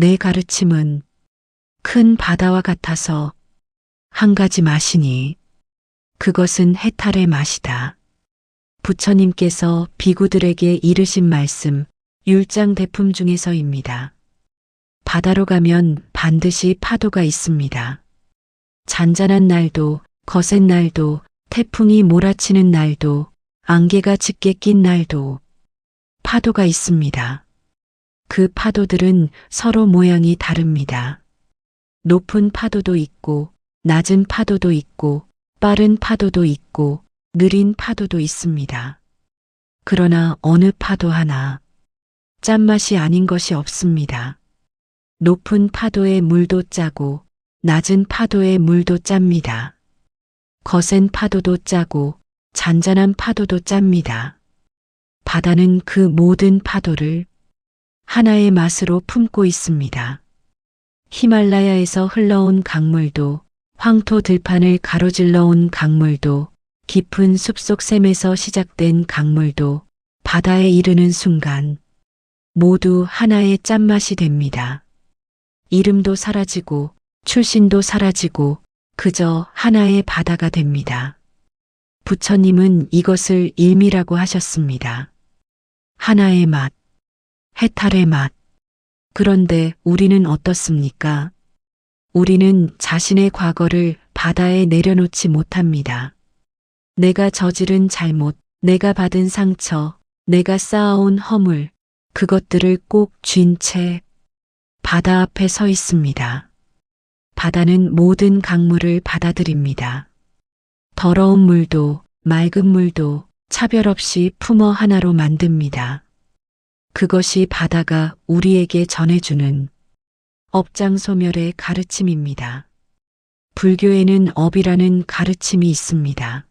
내 가르침은 큰 바다와 같아서 한 가지 맛이니 그것은 해탈의 맛이다. 부처님께서 비구들에게 이르신 말씀 율장대품 중에서입니다. 바다로 가면 반드시 파도가 있습니다. 잔잔한 날도, 거센 날도, 태풍이 몰아치는 날도, 안개가 짙게 낀 날도 파도가 있습니다. 그 파도들은 서로 모양이 다릅니다. 높은 파도도 있고, 낮은 파도도 있고, 빠른 파도도 있고, 느린 파도도 있습니다. 그러나 어느 파도 하나 짠맛이 아닌 것이 없습니다. 높은 파도의 물도 짜고 낮은 파도의 물도 짭니다. 거센 파도도 짜고 잔잔한 파도도 짭니다. 바다는 그 모든 파도를 하나의 맛으로 품고 있습니다. 히말라야에서 흘러온 강물도, 황토 들판을 가로질러 온 강물도, 깊은 숲속 샘에서 시작된 강물도 바다에 이르는 순간 모두 하나의 짠맛이 됩니다. 이름도 사라지고 출신도 사라지고 그저 하나의 바다가 됩니다. 부처님은 이것을 일미라고 하셨습니다. 하나의 맛, 해탈의 맛. 그런데 우리는 어떻습니까? 우리는 자신의 과거를 바다에 내려놓지 못합니다. 내가 저지른 잘못, 내가 받은 상처, 내가 쌓아온 허물, 그것들을 꼭 쥔 채 바다 앞에 서 있습니다. 바다는 모든 강물을 받아들입니다. 더러운 물도 맑은 물도 차별 없이 품어 하나로 만듭니다. 그것이 바다가 우리에게 전해주는 업장소멸의 가르침입니다. 불교에는 업이라는 가르침이 있습니다.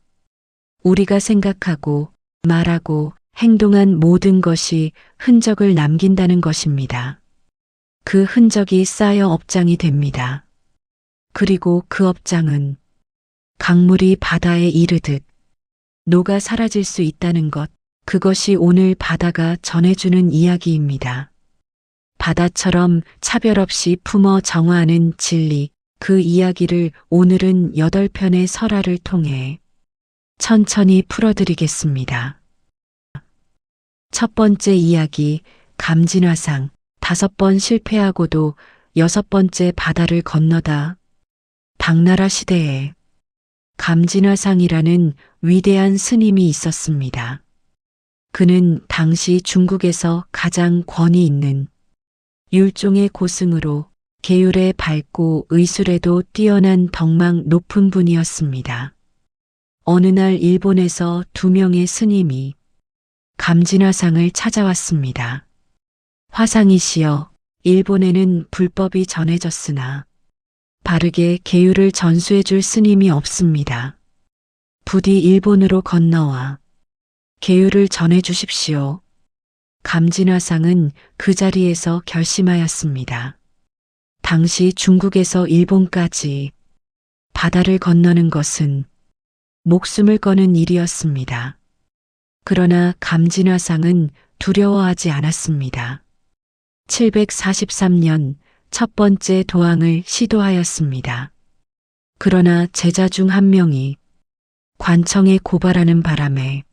우리가 생각하고 말하고 행동한 모든 것이 흔적을 남긴다는 것입니다. 그 흔적이 쌓여 업장이 됩니다. 그리고 그 업장은 강물이 바다에 이르듯 녹아 사라질 수 있다는 것, 그것이 오늘 바다가 전해주는 이야기입니다. 바다처럼 차별 없이 품어 정화하는 진리, 그 이야기를 오늘은 8편의 설화를 통해 천천히 풀어드리겠습니다. 첫 번째 이야기, 감진화상. 5번 실패하고도 6번째 바다를 건너다. 당나라 시대에 감진화상이라는 위대한 스님이 있었습니다. 그는 당시 중국에서 가장 권위 있는 율종의 고승으로 계율에 밝고 의술에도 뛰어난 덕망 높은 분이었습니다. 어느 날 일본에서 2명의 스님이 감진화상을 찾아왔습니다. 화상이시여, 일본에는 불법이 전해졌으나 바르게 계율을 전수해 줄 스님이 없습니다. 부디 일본으로 건너와 계율을 전해 주십시오. 감진화상은 그 자리에서 결심하였습니다. 당시 중국에서 일본까지 바다를 건너는 것은 목숨을 거는 일이었습니다. 그러나 감진화상은 두려워하지 않았습니다. 743년 첫 번째 도항을 시도하였습니다. 그러나 제자 중 한 명이 관청에 고발하는 바람에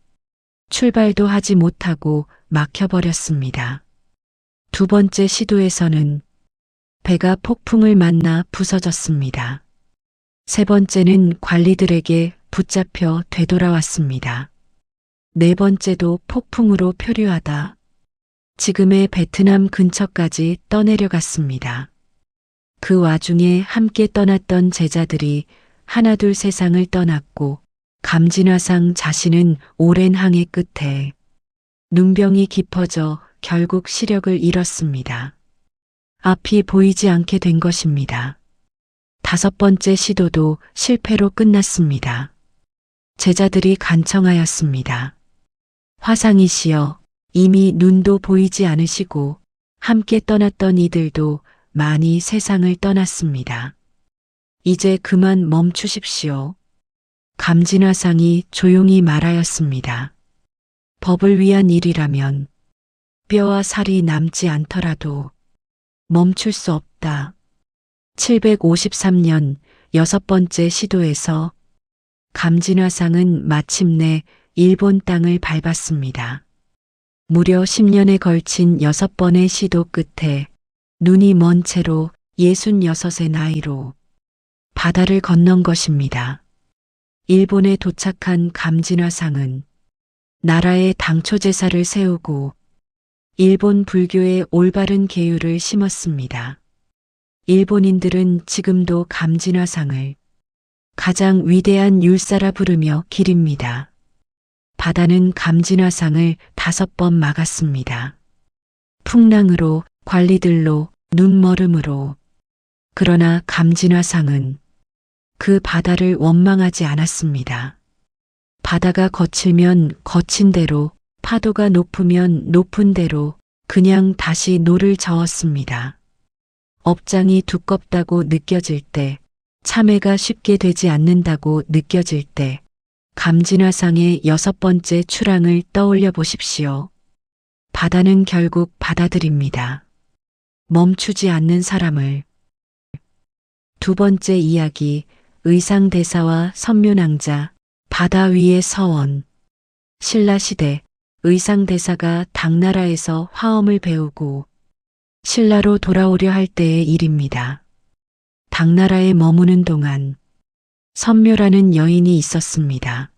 출발도 하지 못하고 막혀버렸습니다. 두 번째 시도에서는 배가 폭풍을 만나 부서졌습니다. 세 번째는 관리들에게 붙잡혀 되돌아왔습니다. 네 번째도 폭풍으로 표류하다 지금의 베트남 근처까지 떠내려갔습니다. 그 와중에 함께 떠났던 제자들이 하나둘 세상을 떠났고 감진화상 자신은 오랜 항해 끝에 눈병이 깊어져 결국 시력을 잃었습니다. 앞이 보이지 않게 된 것입니다. 5번째 시도도 실패로 끝났습니다. 제자들이 간청하였습니다. 화상이시여, 이미 눈도 보이지 않으시고 함께 떠났던 이들도 많이 세상을 떠났습니다. 이제 그만 멈추십시오. 감진화상이 조용히 말하였습니다. 법을 위한 일이라면 뼈와 살이 남지 않더라도 멈출 수 없다. 753년 여섯 번째 시도에서 감진화상은 마침내 일본 땅을 밟았습니다. 무려 10년에 걸친 6번의 시도 끝에 눈이 먼 채로 66의 나이로 바다를 건넌 것입니다. 일본에 도착한 감진화상은 나라의 당초 제사를 세우고 일본 불교의 올바른 계율을 심었습니다. 일본인들은 지금도 감진화상을 가장 위대한 율사라 부르며 기립니다. 바다는 감진화상을 5번 막았습니다. 풍랑으로, 관리들로, 눈머름으로. 그러나 감진화상은 그 바다를 원망하지 않았습니다. 바다가 거칠면 거친 대로, 파도가 높으면 높은 대로 그냥 다시 노를 저었습니다. 업장이 두껍다고 느껴질 때, 참회가 쉽게 되지 않는다고 느껴질 때, 감진화상의 6번째 출항을 떠올려 보십시오. 바다는 결국 받아들입니다. 멈추지 않는 사람을. 두 번째 이야기, 의상대사와 선묘낭자, 바다 위의 서원. 신라시대, 의상대사가 당나라에서 화엄을 배우고 신라로 돌아오려 할 때의 일입니다. 당나라에 머무는 동안 선묘라는 여인이 있었습니다.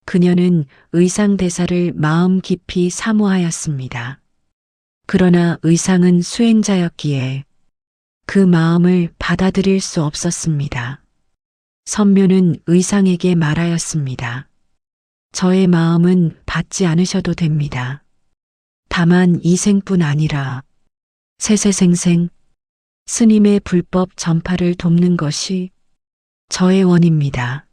그녀는 의상대사를 마음 깊이 사모하였습니다. 그러나 의상은 수행자였기에 그 마음을 받아들일 수 없었습니다. 선묘는 의상에게 말하였습니다. 저의 마음은 받지 않으셔도 됩니다. 다만 이 생뿐 아니라 세세생생 스님의 불법 전파를 돕는 것이 저의 원입니다.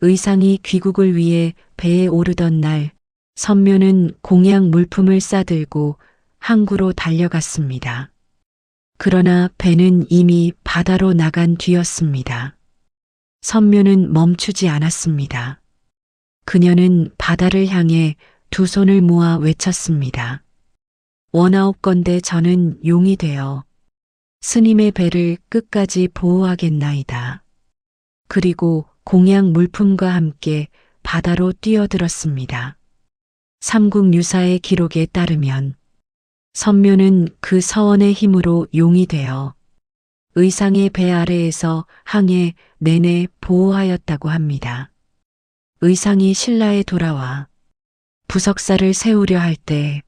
의상이 귀국을 위해 배에 오르던 날 선묘는 공양 물품을 싸들고 항구로 달려갔습니다. 그러나 배는 이미 바다로 나간 뒤였습니다. 선묘는 멈추지 않았습니다. 그녀는 바다를 향해 두 손을 모아 외쳤습니다. 원하옵건대 저는 용이 되어 스님의 배를 끝까지 보호하겠나이다. 그리고 공양 물품과 함께 바다로 뛰어들었습니다. 삼국유사의 기록에 따르면 선묘는 그 서원의 힘으로 용이 되어 의상의 배 아래에서 항해 내내 보호하였다고 합니다. 의상이 신라에 돌아와 부석사를 세우려 할 때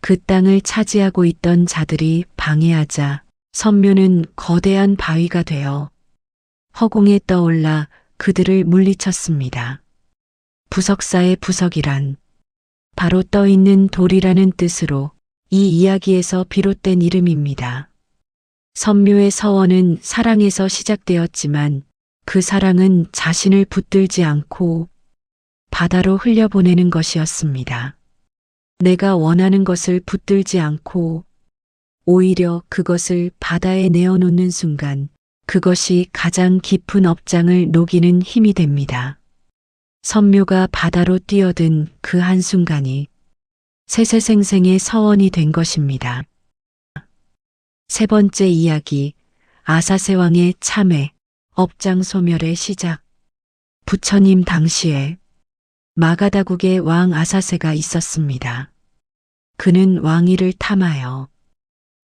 그 땅을 차지하고 있던 자들이 방해하자 선묘는 거대한 바위가 되어 허공에 떠올라 그들을 물리쳤습니다. 부석사의 부석이란 바로 떠있는 돌이라는 뜻으로 이 이야기에서 비롯된 이름입니다. 선묘의 서원은 사랑에서 시작되었지만 그 사랑은 자신을 붙들지 않고 바다로 흘려보내는 것이었습니다. 내가 원하는 것을 붙들지 않고 오히려 그것을 바다에 내어놓는 순간 그것이 가장 깊은 업장을 녹이는 힘이 됩니다. 선묘가 바다로 뛰어든 그 한순간이 세세생생의 서원이 된 것입니다. 세 번째 이야기, 아사세왕의 참회, 업장 소멸의 시작. 부처님 당시에 마가다국의 왕 아사세가 있었습니다. 그는 왕위를 탐하여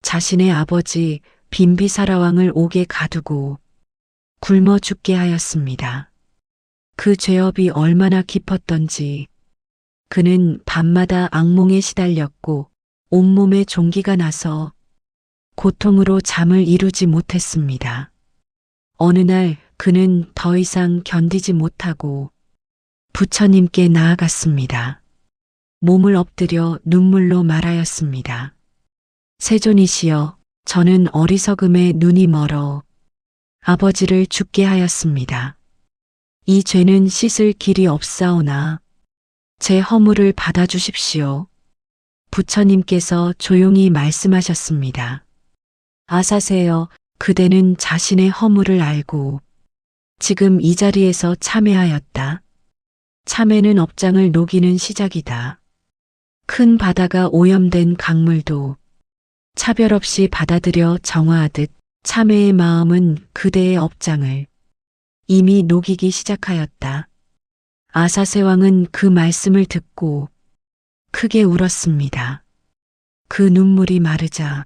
자신의 아버지 빈비사라 왕을 옥에 가두고 굶어 죽게 하였습니다. 그 죄업이 얼마나 깊었던지 그는 밤마다 악몽에 시달렸고 온몸에 종기가 나서 고통으로 잠을 이루지 못했습니다. 어느 날 그는 더 이상 견디지 못하고 부처님께 나아갔습니다. 몸을 엎드려 눈물로 말하였습니다. 세존이시여, 저는 어리석음에 눈이 멀어 아버지를 죽게 하였습니다. 이 죄는 씻을 길이 없사오나 제 허물을 받아주십시오. 부처님께서 조용히 말씀하셨습니다. 아사세여, 그대는 자신의 허물을 알고 지금 이 자리에서 참회하였다. 참회는 업장을 녹이는 시작이다. 큰 바다가 오염된 강물도 차별 없이 받아들여 정화하듯 참회의 마음은 그대의 업장을 이미 녹이기 시작하였다. 아사세왕은 그 말씀을 듣고 크게 울었습니다. 그 눈물이 마르자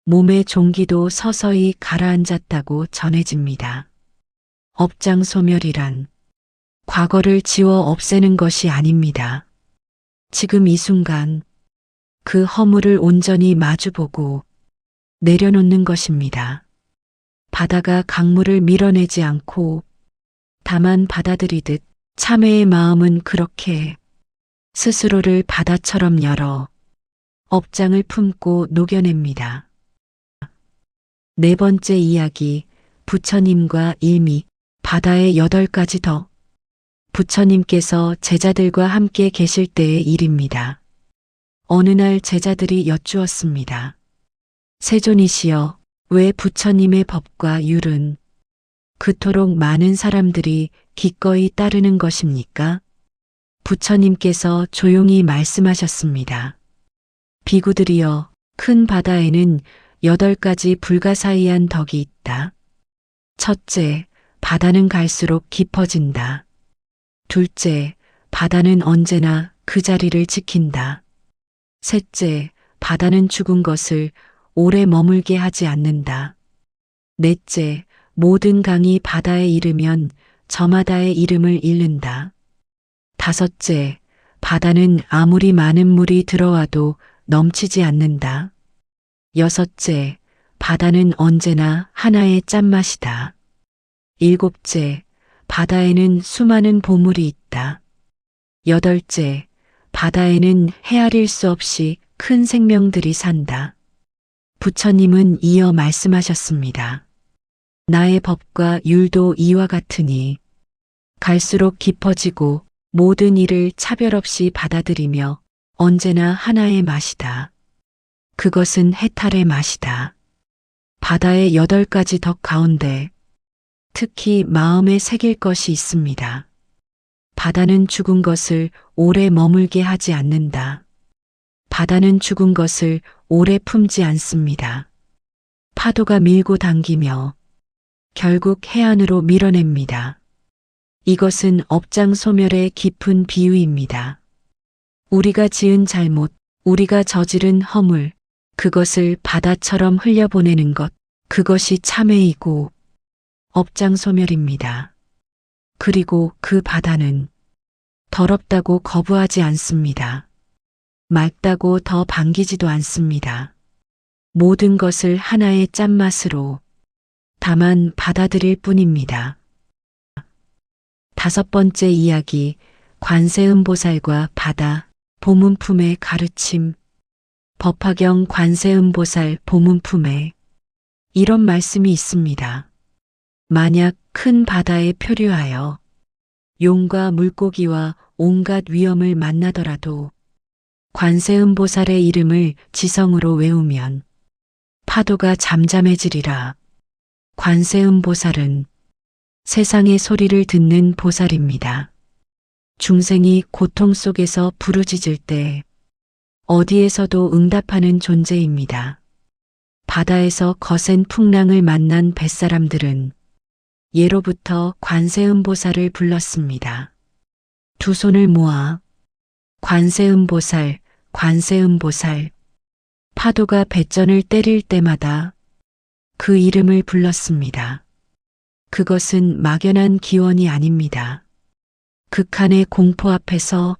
몸의 종기도 서서히 가라앉았다고 전해집니다. 업장 소멸이란 과거를 지워 없애는 것이 아닙니다. 지금 이 순간 그 허물을 온전히 마주보고 내려놓는 것입니다. 바다가 강물을 밀어내지 않고 다만 받아들이듯 참회의 마음은 그렇게 스스로를 바다처럼 열어 업장을 품고 녹여냅니다. 네 번째 이야기, 부처님과 일미. 바다의 8가지 덕. 부처님께서 제자들과 함께 계실 때의 일입니다. 어느 날 제자들이 여쭈었습니다. 세존이시여, 왜 부처님의 법과 율은 그토록 많은 사람들이 기꺼이 따르는 것입니까? 부처님께서 조용히 말씀하셨습니다. 비구들이여, 큰 바다에는 8가지 불가사의한 덕이 있다. 첫째, 바다는 갈수록 깊어진다. 둘째, 바다는 언제나 그 자리를 지킨다. 셋째, 바다는 죽은 것을 오래 머물게 하지 않는다. 넷째, 모든 강이 바다에 이르면 저마다의 이름을 잃는다. 다섯째, 바다는 아무리 많은 물이 들어와도 넘치지 않는다. 여섯째, 바다는 언제나 하나의 짠맛이다. 일곱째, 바다에는 수많은 보물이 있다. 여덟째, 바다에는 헤아릴 수 없이 큰 생명들이 산다. 부처님은 이어 말씀하셨습니다. 나의 법과 율도 이와 같으니 갈수록 깊어지고 모든 일을 차별 없이 받아들이며 언제나 하나의 맛이다. 그것은 해탈의 맛이다. 바다의 8가지 덕 가운데 특히 마음에 새길 것이 있습니다. 바다는 죽은 것을 오래 머물게 하지 않는다. 바다는 죽은 것을 오래 품지 않습니다. 파도가 밀고 당기며 결국 해안으로 밀어냅니다. 이것은 업장 소멸의 깊은 비유입니다. 우리가 지은 잘못, 우리가 저지른 허물, 그것을 바다처럼 흘려보내는 것, 그것이 참회이고 업장 소멸입니다. 그리고 그 바다는 더럽다고 거부하지 않습니다. 맑다고 더 반기지도 않습니다. 모든 것을 하나의 짠맛으로 다만 받아들일 뿐입니다. 다섯 번째 이야기, 관세음보살과 바다. 보문품의 가르침. 법화경 관세음보살 보문품에 이런 말씀이 있습니다. 만약 큰 바다에 표류하여 용과 물고기와 온갖 위험을 만나더라도 관세음보살의 이름을 지성으로 외우면 파도가 잠잠해지리라. 관세음보살은 세상의 소리를 듣는 보살입니다. 중생이 고통 속에서 부르짖을 때 어디에서도 응답하는 존재입니다. 바다에서 거센 풍랑을 만난 뱃사람들은 예로부터 관세음보살을 불렀습니다. 두 손을 모아 관세음보살, 관세음보살. 파도가 뱃전을 때릴 때마다 그 이름을 불렀습니다. 그것은 막연한 기원이 아닙니다. 극한의 공포 앞에서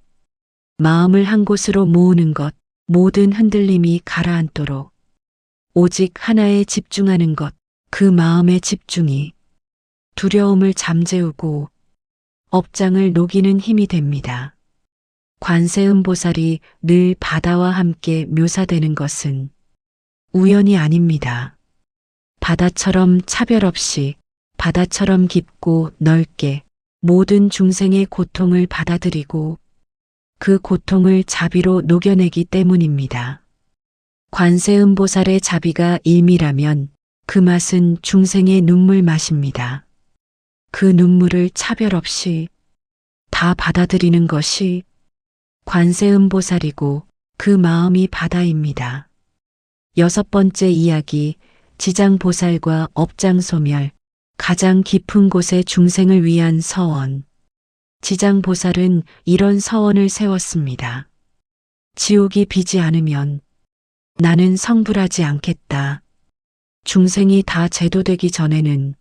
마음을 한 곳으로 모으는 것, 모든 흔들림이 가라앉도록 오직 하나에 집중하는 것, 그 마음의 집중이 두려움을 잠재우고 업장을 녹이는 힘이 됩니다. 관세음보살이 늘 바다와 함께 묘사되는 것은 우연이 아닙니다. 바다처럼 차별 없이, 바다처럼 깊고 넓게 모든 중생의 고통을 받아들이고 그 고통을 자비로 녹여내기 때문입니다. 관세음보살의 자비가 일미라면 그 맛은 중생의 눈물 맛입니다. 그 눈물을 차별 없이 다 받아들이는 것이 관세음보살이고 그 마음이 바다입니다. 6번째 이야기, 지장보살과 업장소멸, 가장 깊은 곳의 중생을 위한 서원. 지장보살은 이런 서원을 세웠습니다. 지옥이 비지 않으면 나는 성불하지 않겠다. 중생이 다 제도되기 전에는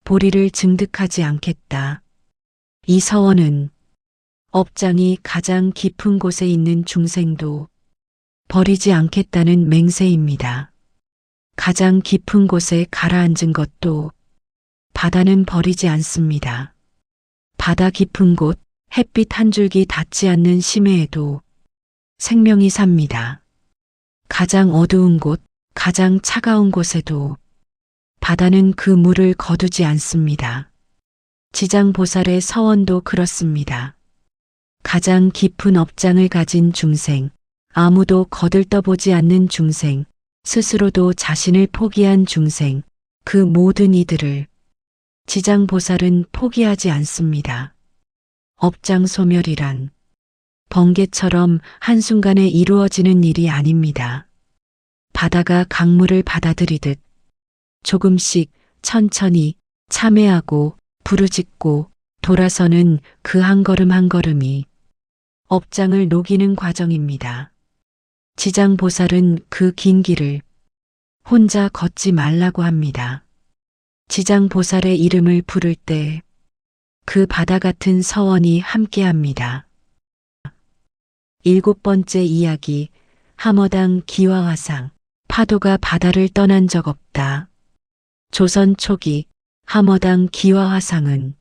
보리를 증득하지 않겠다. 이 서원은 업장이 가장 깊은 곳에 있는 중생도 버리지 않겠다는 맹세입니다. 가장 깊은 곳에 가라앉은 것도 바다는 버리지 않습니다. 바다 깊은 곳, 햇빛 한 줄기 닿지 않는 심해에도 생명이 삽니다. 가장 어두운 곳, 가장 차가운 곳에도 바다는 그 물을 거두지 않습니다. 지장보살의 서원도 그렇습니다. 가장 깊은 업장을 가진 중생, 아무도 거들떠보지 않는 중생, 스스로도 자신을 포기한 중생, 그 모든 이들을 지장보살은 포기하지 않습니다. 업장소멸이란 번개처럼 한순간에 이루어지는 일이 아닙니다. 바다가 강물을 받아들이듯 조금씩 천천히 참회하고 부르짖고 돌아서는 그 한 걸음 한 걸음이 업장을 녹이는 과정입니다. 지장보살은 그 긴 길을 혼자 걷지 말라고 합니다. 지장보살의 이름을 부를 때 그 바다 같은 서원이 함께합니다. 7번째 이야기, 함어당 기와화상, 파도가 바다를 떠난 적 없다. 조선 초기 함어당 기와화상은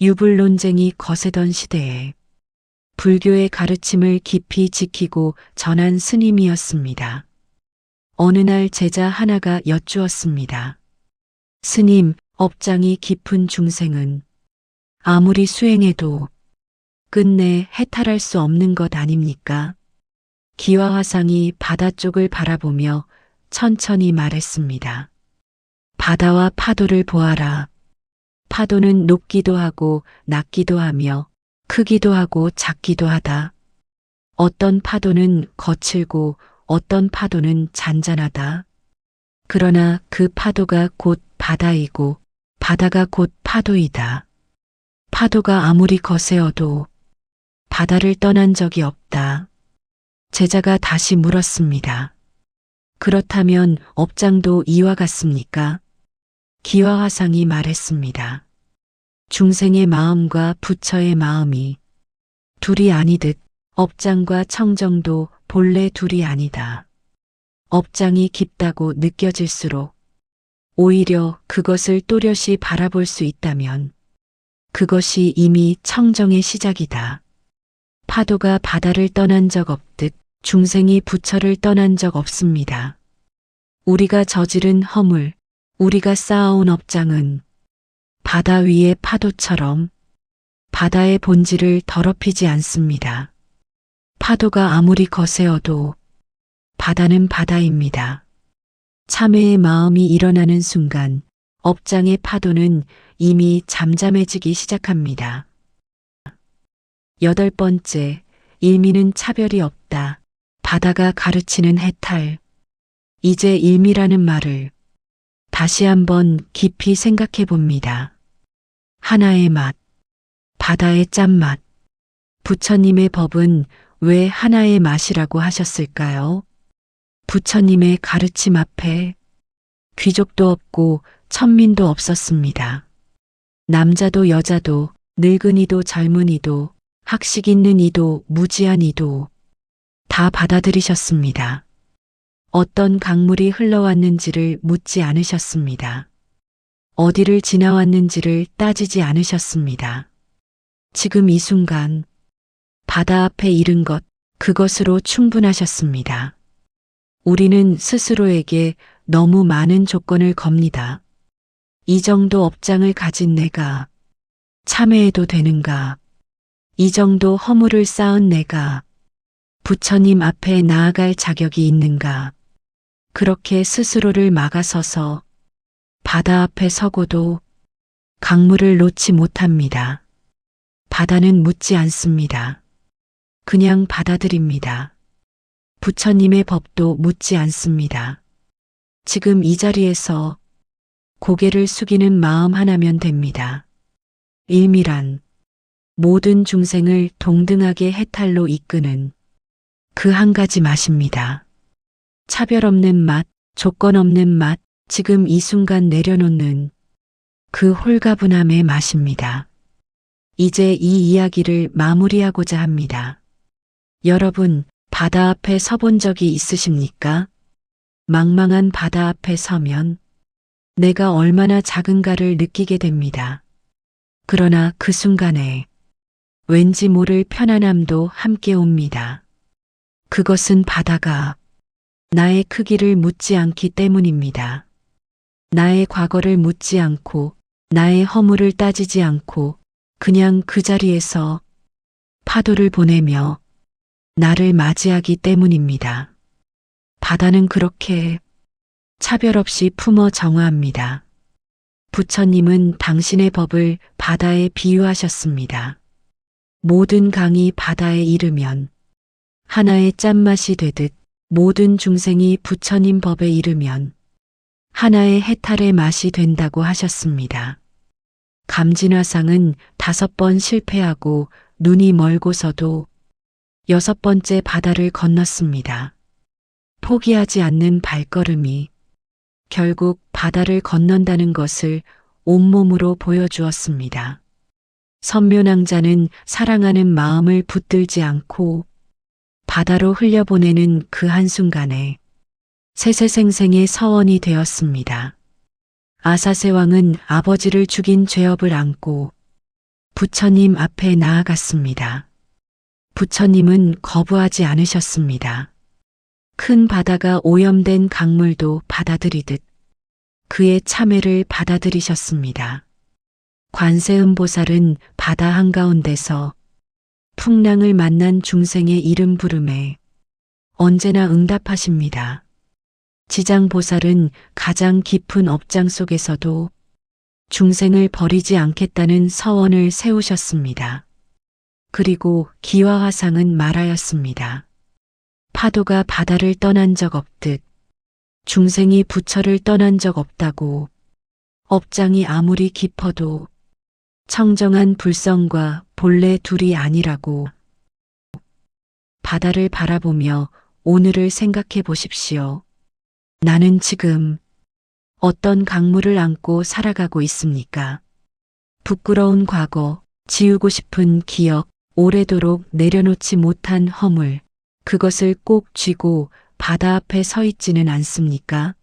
유불 논쟁이 거세던 시대에 불교의 가르침을 깊이 지키고 전한 스님이었습니다. 어느 날 제자 하나가 여쭈었습니다. 스님, 업장이 깊은 중생은 아무리 수행해도 끝내 해탈할 수 없는 것 아닙니까? 기와화상이 바다 쪽을 바라보며 천천히 말했습니다. 바다와 파도를 보아라. 파도는 높기도 하고 낮기도 하며 크기도 하고 작기도 하다. 어떤 파도는 거칠고 어떤 파도는 잔잔하다. 그러나 그 파도가 곧 바다이고 바다가 곧 파도이다. 파도가 아무리 거세어도 바다를 떠난 적이 없다. 제자가 다시 물었습니다. 그렇다면 업장도 이와 같습니까? 기와화상이 말했습니다. 중생의 마음과 부처의 마음이 둘이 아니듯 업장과 청정도 본래 둘이 아니다. 업장이 깊다고 느껴질수록 오히려 그것을 또렷이 바라볼 수 있다면 그것이 이미 청정의 시작이다. 파도가 바다를 떠난 적 없듯 중생이 부처를 떠난 적 없습니다. 우리가 저지른 허물, 우리가 쌓아온 업장은 바다 위의 파도처럼 바다의 본질을 더럽히지 않습니다. 파도가 아무리 거세어도 바다는 바다입니다. 참회의 마음이 일어나는 순간 업장의 파도는 이미 잠잠해지기 시작합니다. 8번째, 일미는 차별이 없다. 바다가 가르치는 해탈. 이제 일미라는 말을 다시 한번 깊이 생각해 봅니다. 하나의 맛, 바다의 짠맛. 부처님의 법은 왜 하나의 맛이라고 하셨을까요? 부처님의 가르침 앞에 귀족도 없고 천민도 없었습니다. 남자도 여자도 늙은이도 젊은이도 학식 있는 이도 무지한 이도 다 받아들이셨습니다. 어떤 강물이 흘러왔는지를 묻지 않으셨습니다. 어디를 지나왔는지를 따지지 않으셨습니다. 지금 이 순간 바다 앞에 이른 것, 그것으로 충분하셨습니다. 우리는 스스로에게 너무 많은 조건을 겁니다. 이 정도 업장을 가진 내가 참회해도 되는가? 이 정도 허물을 쌓은 내가 부처님 앞에 나아갈 자격이 있는가? 그렇게 스스로를 막아서서 바다 앞에 서고도 강물을 놓지 못합니다. 바다는 묻지 않습니다. 그냥 받아들입니다. 부처님의 법도 묻지 않습니다. 지금 이 자리에서 고개를 숙이는 마음 하나면 됩니다. 일미란 모든 중생을 동등하게 해탈로 이끄는 그 한 가지 맛입니다. 차별 없는 맛, 조건 없는 맛, 지금 이 순간 내려놓는 그 홀가분함의 맛입니다. 이제 이 이야기를 마무리하고자 합니다. 여러분, 바다 앞에 서본 적이 있으십니까? 망망한 바다 앞에 서면 내가 얼마나 작은가를 느끼게 됩니다. 그러나 그 순간에 왠지 모를 편안함도 함께 옵니다. 그것은 바다가 나의 크기를 묻지 않기 때문입니다. 나의 과거를 묻지 않고 나의 허물을 따지지 않고 그냥 그 자리에서 파도를 보내며 나를 맞이하기 때문입니다. 바다는 그렇게 차별 없이 품어 정화합니다. 부처님은 당신의 법을 바다에 비유하셨습니다. 모든 강이 바다에 이르면 하나의 짠맛이 되듯 모든 중생이 부처님 법에 이르면 하나의 해탈의 맛이 된다고 하셨습니다. 감진화상은 5번 실패하고 눈이 멀고서도 6번째 바다를 건넜습니다. 포기하지 않는 발걸음이 결국 바다를 건넌다는 것을 온몸으로 보여주었습니다. 선묘낭자는 사랑하는 마음을 붙들지 않고 바다로 흘려보내는 그 한순간에 세세생생의 서원이 되었습니다. 아사세 왕은 아버지를 죽인 죄업을 안고 부처님 앞에 나아갔습니다. 부처님은 거부하지 않으셨습니다. 큰 바다가 오염된 강물도 받아들이듯 그의 참회를 받아들이셨습니다. 관세음보살은 바다 한가운데서 풍랑을 만난 중생의 이름 부름에 언제나 응답하십니다. 지장보살은 가장 깊은 업장 속에서도 중생을 버리지 않겠다는 서원을 세우셨습니다. 그리고 기와화상은 말하였습니다. 파도가 바다를 떠난 적 없듯 중생이 부처를 떠난 적 없다고. 업장이 아무리 깊어도 청정한 불성과 본래 둘이 아니라고. 바다를 바라보며 오늘을 생각해 보십시오. 나는 지금 어떤 강물을 안고 살아가고 있습니까? 부끄러운 과거, 지우고 싶은 기억, 오래도록 내려놓지 못한 허물, 그것을 꼭 쥐고 바다 앞에 서 있지는 않습니까?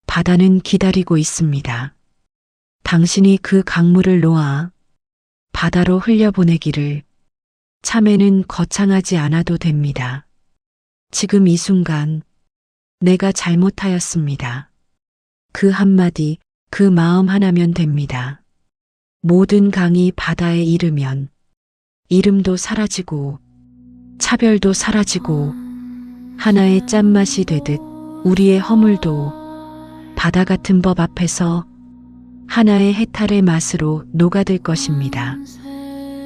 바다는 기다리고 있습니다. 당신이 그 강물을 놓아 바다로 흘려보내기를. 참회는 거창하지 않아도 됩니다. 지금 이 순간 내가 잘못하였습니다. 그 한마디, 그 마음 하나면 됩니다. 모든 강이 바다에 이르면 이름도 사라지고 차별도 사라지고 하나의 짠맛이 되듯 우리의 허물도 바다 같은 법 앞에서 하나의 해탈의 맛으로 녹아들 것입니다.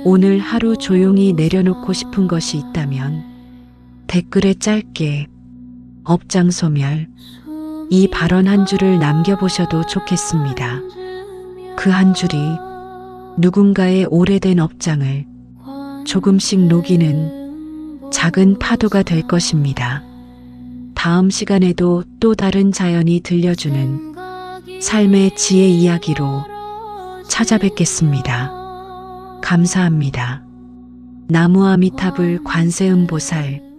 오늘 하루 조용히 내려놓고 싶은 것이 있다면 댓글에 짧게 업장소멸 이 발언 한 줄을 남겨보셔도 좋겠습니다. 그 한 줄이 누군가의 오래된 업장을 조금씩 녹이는 작은 파도가 될 것입니다. 다음 시간에도 또 다른 자연이 들려주는 삶의 지혜 이야기로 찾아뵙겠습니다. 감사합니다. 나무아미타불 관세음보살